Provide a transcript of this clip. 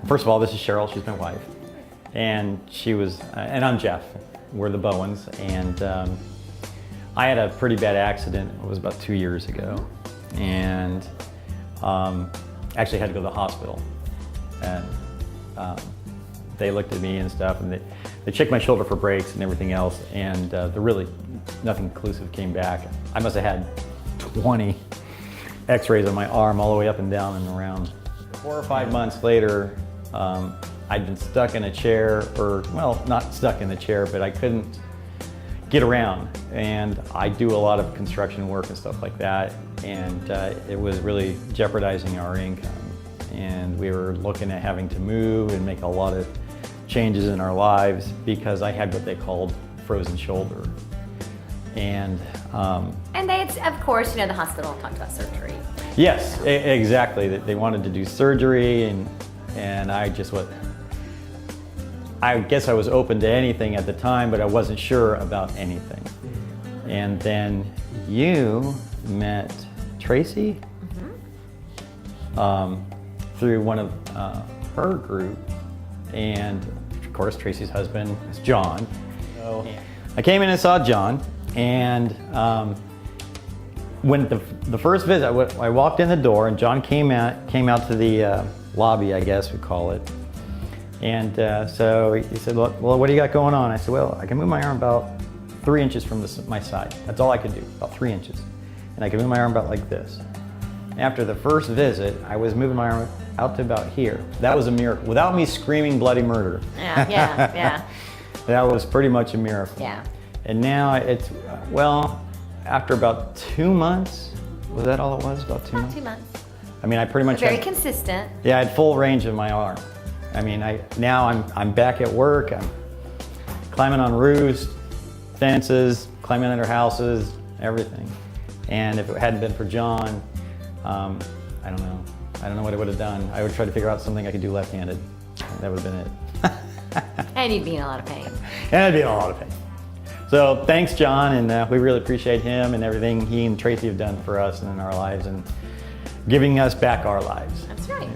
First of all, this is Cheryl, she's my wife. And and I'm Jeff, we're the Bowens. And I had a pretty bad accident, it was about 2 years ago. And actually had to go to the hospital. And they looked at me and stuff, and they checked my shoulder for breaks and everything else, and nothing conclusive came back. I must have had 20 x-rays on my arm all the way up and down and around. 4 or 5 months later, I'd been stuck in a chair, well, not stuck in a chair, but I couldn't get around. And I do a lot of construction work and stuff like that, and it was really jeopardizing our income. And we were looking at having to move and make a lot of changes in our lives because I had what they called frozen shoulder. And they, of course, the hospital talked about surgery. Yes, exactly. They wanted to do surgery, and I guess I was open to anything at the time, but I wasn't sure about anything. And then you met Tracy through one of her group, and of course Tracy's husband is John. So I came in and saw John, and when the first visit, I walked in the door, and John came out to the lobby, I guess we call it. And so he said, well, what do you got going on? I said, well, I can move my arm about 3 inches from my side. That's all I could do, about 3 inches. And I can move my arm about like this. After the first visit, I was moving my arm out to about here. That was a miracle, without me screaming bloody murder. Yeah. That was pretty much a miracle. Yeah. And now it's, well, after about 2 months, was that all it was, about 2 months? 2 months. I mean, I pretty much Very consistent. Yeah, I had full range of my arm. I mean, now I'm back at work. I'm climbing on roofs, fences, climbing under houses, everything. And if it hadn't been for John, I don't know. I don't know what I would have done. I would try to figure out something I could do left-handed. That would have been it. And you'd be in a lot of pain. And I'd be in a lot of pain. So thanks, John, and we really appreciate him and everything he and Tracy have done for us and in our lives, and giving us back our lives. That's right.